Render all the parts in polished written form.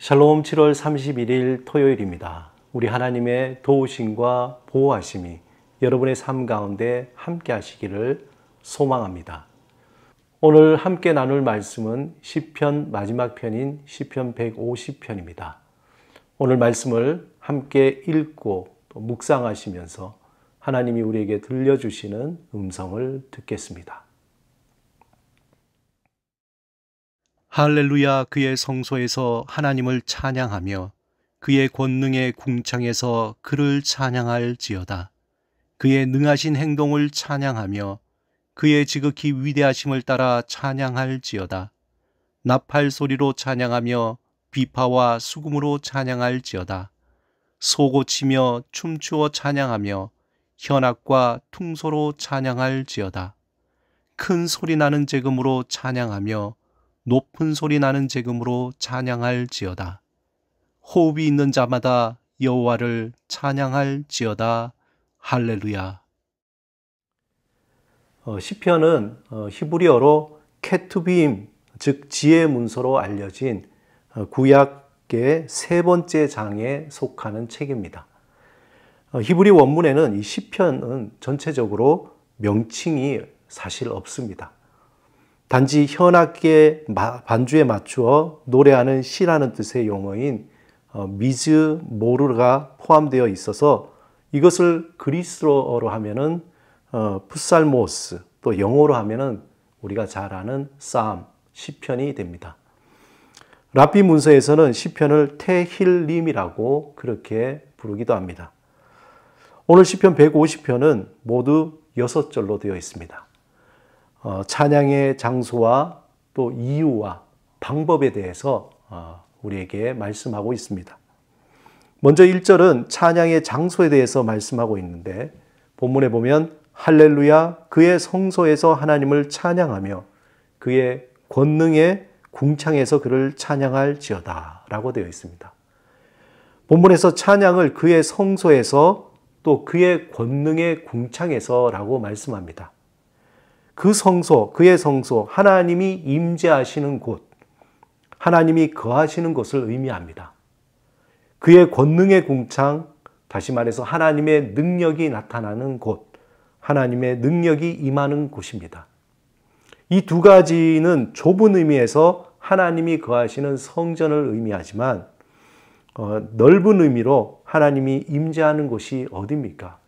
샬롬 7월 31일 토요일입니다. 우리 하나님의 도우심과 보호하심이 여러분의 삶 가운데 함께 하시기를 소망합니다. 오늘 함께 나눌 말씀은 시편 마지막 편인 시편 150편입니다. 오늘 말씀을 함께 읽고 또 묵상하시면서 하나님이 우리에게 들려주시는 음성을 듣겠습니다. 할렐루야. 그의 성소에서 하나님을 찬양하며 그의 권능의 궁창에서 그를 찬양할지어다. 그의 능하신 행동을 찬양하며 그의 지극히 위대하심을 따라 찬양할지어다. 나팔 소리로 찬양하며 비파와 수금으로 찬양할지어다. 소고치며 춤추어 찬양하며 현악과 퉁소로 찬양할지어다. 큰 소리 나는 제금으로 찬양하며 높은 소리 나는 제금으로 찬양할지어다. 호흡이 있는 자마다 여호와를 찬양할지어다. 할렐루야. 시편은 히브리어로 케투빔, 즉 지혜 문서로 알려진 구약의 세 번째 장에 속하는 책입니다. 히브리 원문에는 이 시편은 전체적으로 명칭이 사실 없습니다. 단지 현악기의 반주에 맞추어 노래하는 시라는 뜻의 용어인 미즈모르가 포함되어 있어서 이것을 그리스어로 하면은 푸살모스, 또 영어로 하면은 우리가 잘 아는 쌈, 시편이 됩니다. 랍비 문서에서는 시편을 테힐림이라고 그렇게 부르기도 합니다. 오늘 시편 150편은 모두 6절로 되어 있습니다. 찬양의 장소와 또 이유와 방법에 대해서 우리에게 말씀하고 있습니다. 먼저 1절은 찬양의 장소에 대해서 말씀하고 있는데 본문에 보면 할렐루야 그의 성소에서 하나님을 찬양하며 그의 권능의 궁창에서 그를 찬양할지어다 라고 되어 있습니다. 본문에서 찬양을 그의 성소에서 또 그의 권능의 궁창에서 라고 말씀합니다. 그 성소, 그의 성소, 하나님이 임재하시는 곳, 하나님이 거하시는 곳을 의미합니다. 그의 권능의 궁창, 다시 말해서 하나님의 능력이 나타나는 곳, 하나님의 능력이 임하는 곳입니다. 이 두 가지는 좁은 의미에서 하나님이 거하시는 성전을 의미하지만 넓은 의미로 하나님이 임재하는 곳이 어디입니까?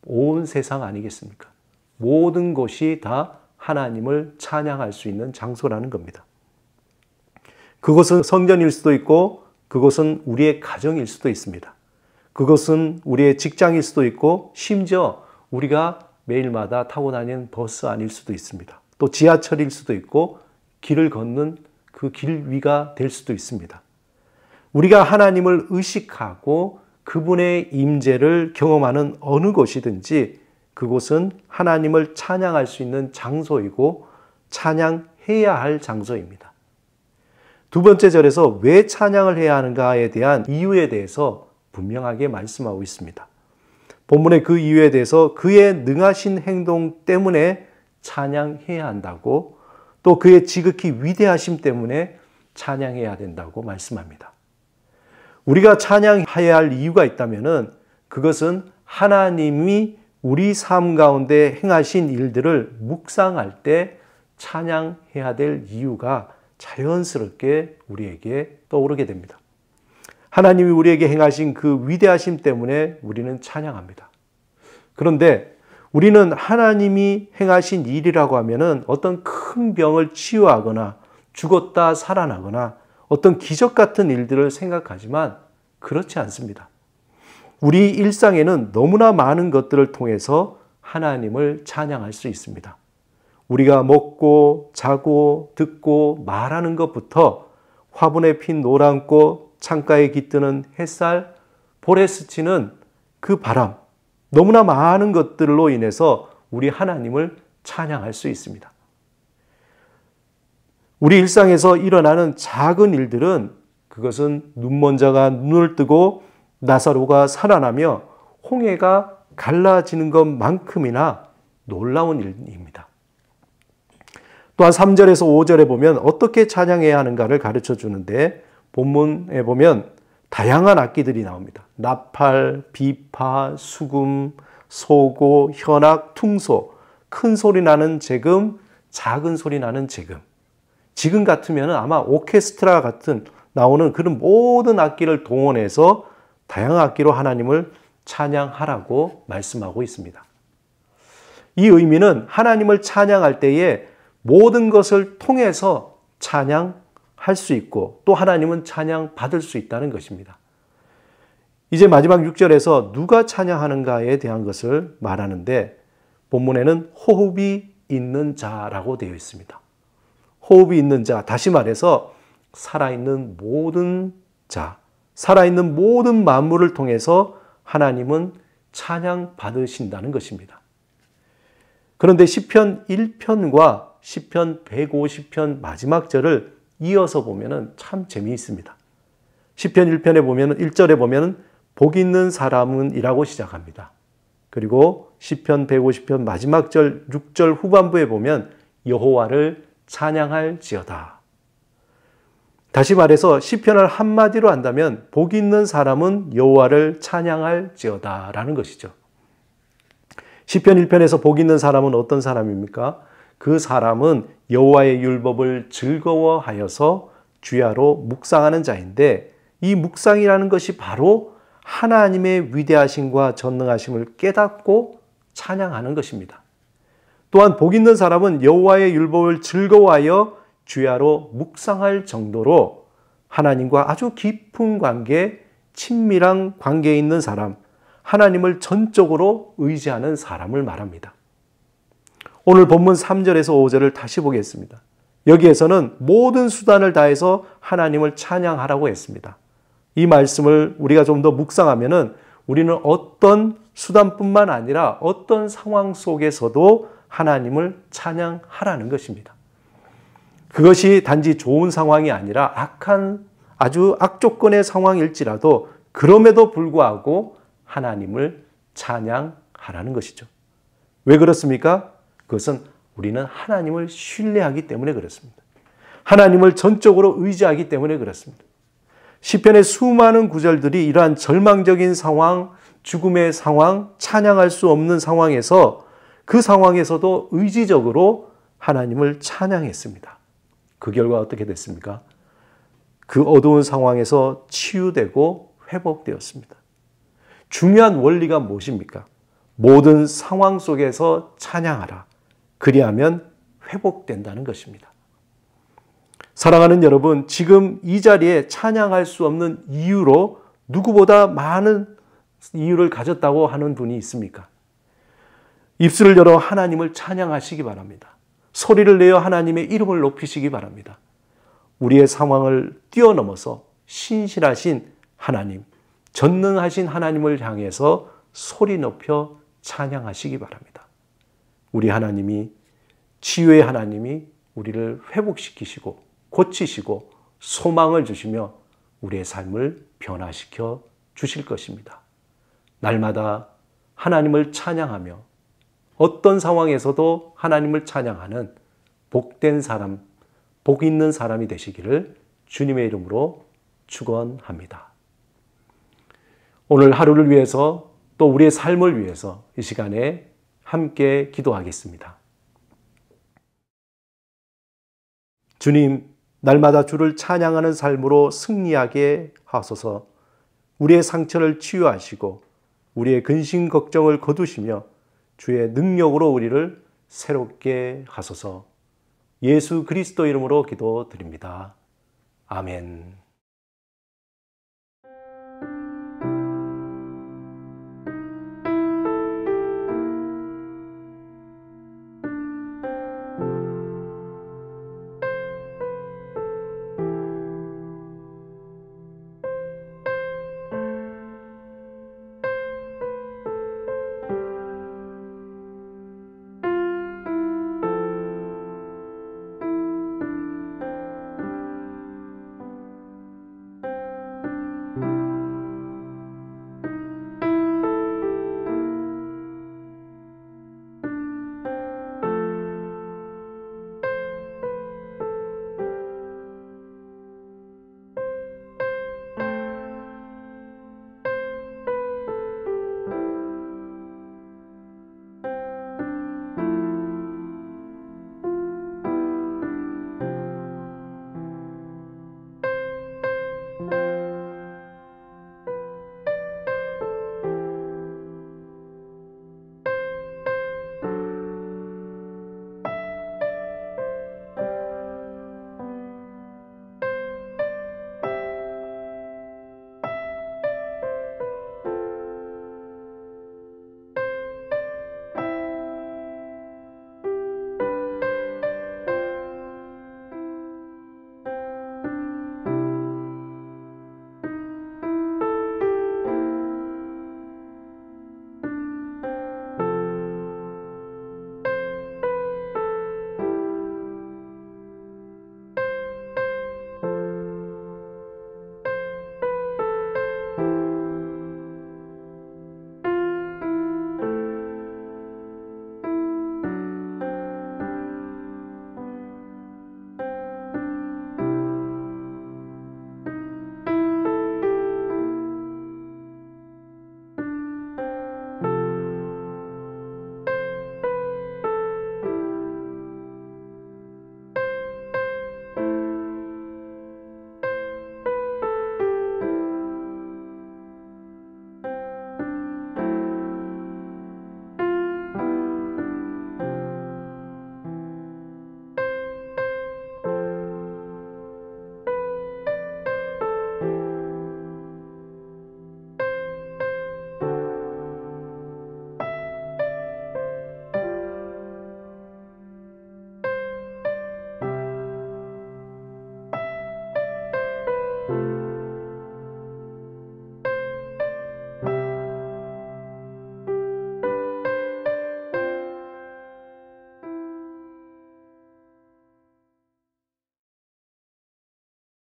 온 세상 아니겠습니까? 모든 곳이 다 하나님을 찬양할 수 있는 장소라는 겁니다. 그곳은 성전일 수도 있고 그곳은 우리의 가정일 수도 있습니다. 그것은 우리의 직장일 수도 있고 심지어 우리가 매일마다 타고 다니는 버스 안일 수도 있습니다. 또 지하철일 수도 있고 길을 걷는 그 길 위가 될 수도 있습니다. 우리가 하나님을 의식하고 그분의 임재를 경험하는 어느 곳이든지 그곳은 하나님을 찬양할 수 있는 장소이고 찬양해야 할 장소입니다. 두 번째 절에서 왜 찬양을 해야 하는가에 대한 이유에 대해서 분명하게 말씀하고 있습니다. 본문의 그 이유에 대해서 그의 능하신 행동 때문에 찬양해야 한다고 또 그의 지극히 위대하심 때문에 찬양해야 된다고 말씀합니다. 우리가 찬양해야 할 이유가 있다면 그것은 하나님이 우리 삶 가운데 행하신 일들을 묵상할 때 찬양해야 될 이유가 자연스럽게 우리에게 떠오르게 됩니다. 하나님이 우리에게 행하신 그 위대하심 때문에 우리는 찬양합니다. 그런데 우리는 하나님이 행하신 일이라고 하면은 어떤 큰 병을 치유하거나 죽었다 살아나거나 어떤 기적 같은 일들을 생각하지만 그렇지 않습니다. 우리 일상에는 너무나 많은 것들을 통해서 하나님을 찬양할 수 있습니다. 우리가 먹고 자고 듣고 말하는 것부터 화분에 핀 노란 꽃, 창가에 깃드는 햇살, 볼에 스치는 그 바람, 너무나 많은 것들로 인해서 우리 하나님을 찬양할 수 있습니다. 우리 일상에서 일어나는 작은 일들은 그것은 눈먼 자가 눈을 뜨고 나사로가 살아나며 홍해가 갈라지는 것만큼이나 놀라운 일입니다. 또한 3절에서 5절에 보면 어떻게 찬양해야 하는가를 가르쳐 주는데 본문에 보면 다양한 악기들이 나옵니다. 나팔, 비파, 수금, 소고, 현악, 퉁소, 큰 소리 나는 재금, 작은 소리 나는 재금. 지금 같으면 아마 오케스트라 같은 나오는 그런 모든 악기를 동원해서 다양한 악기로 하나님을 찬양하라고 말씀하고 있습니다. 이 의미는 하나님을 찬양할 때에 모든 것을 통해서 찬양할 수 있고 또 하나님은 찬양 받을 수 있다는 것입니다. 이제 마지막 6절에서 누가 찬양하는가에 대한 것을 말하는데 본문에는 호흡이 있는 자라고 되어 있습니다. 호흡이 있는 자, 다시 말해서 살아있는 모든 자, 살아있는 모든 만물을 통해서 하나님은 찬양 받으신다는 것입니다. 그런데 시편 1편과 시편 150편 마지막 절을 이어서 보면 참 재미있습니다. 시편 1편에 보면 1절에 보면 복 있는 사람은 이라고 시작합니다. 그리고 시편 150편 마지막 절 6절 후반부에 보면 여호와를 찬양할지어다. 다시 말해서 시편을 한마디로 한다면 복 있는 사람은 여호와를 찬양할지어다라는 것이죠. 시편 1편에서 복 있는 사람은 어떤 사람입니까? 그 사람은 여호와의 율법을 즐거워하여서 주야로 묵상하는 자인데 이 묵상이라는 것이 바로 하나님의 위대하심과 전능하심을 깨닫고 찬양하는 것입니다. 또한 복 있는 사람은 여호와의 율법을 즐거워하여 주야로 묵상할 정도로 하나님과 아주 깊은 관계, 친밀한 관계에 있는 사람, 하나님을 전적으로 의지하는 사람을 말합니다. 오늘 본문 3절에서 5절을 다시 보겠습니다. 여기에서는 모든 수단을 다해서 하나님을 찬양하라고 했습니다. 이 말씀을 우리가 좀 더 묵상하면은 우리는 어떤 수단뿐만 아니라 어떤 상황 속에서도 하나님을 찬양하라는 것입니다. 그것이 단지 좋은 상황이 아니라 악한 아주 악조건의 상황일지라도 그럼에도 불구하고 하나님을 찬양하라는 것이죠. 왜 그렇습니까? 그것은 우리는 하나님을 신뢰하기 때문에 그렇습니다. 하나님을 전적으로 의지하기 때문에 그렇습니다. 시편의 수많은 구절들이 이러한 절망적인 상황, 죽음의 상황, 찬양할 수 없는 상황에서 그 상황에서도 의지적으로 하나님을 찬양했습니다. 그 결과 어떻게 됐습니까? 그 어두운 상황에서 치유되고 회복되었습니다. 중요한 원리가 무엇입니까? 모든 상황 속에서 찬양하라. 그리하면 회복된다는 것입니다. 사랑하는 여러분, 지금 이 자리에 찬양할 수 없는 이유로 누구보다 많은 이유를 가졌다고 하는 분이 있습니까? 입술을 열어 하나님을 찬양하시기 바랍니다. 소리를 내어 하나님의 이름을 높이시기 바랍니다. 우리의 상황을 뛰어넘어서 신실하신 하나님, 전능하신 하나님을 향해서 소리 높여 찬양하시기 바랍니다. 우리 하나님이, 치유의 하나님이 우리를 회복시키시고 고치시고 소망을 주시며 우리의 삶을 변화시켜 주실 것입니다. 날마다 하나님을 찬양하며 어떤 상황에서도 하나님을 찬양하는 복된 사람, 복 있는 사람이 되시기를 주님의 이름으로 축원합니다. 오늘 하루를 위해서 또 우리의 삶을 위해서 이 시간에 함께 기도하겠습니다. 주님, 날마다 주를 찬양하는 삶으로 승리하게 하소서. 우리의 상처를 치유하시고 우리의 근심 걱정을 거두시며 주의 능력으로 우리를 새롭게 하소서. 예수 그리스도 이름으로 기도드립니다. 아멘.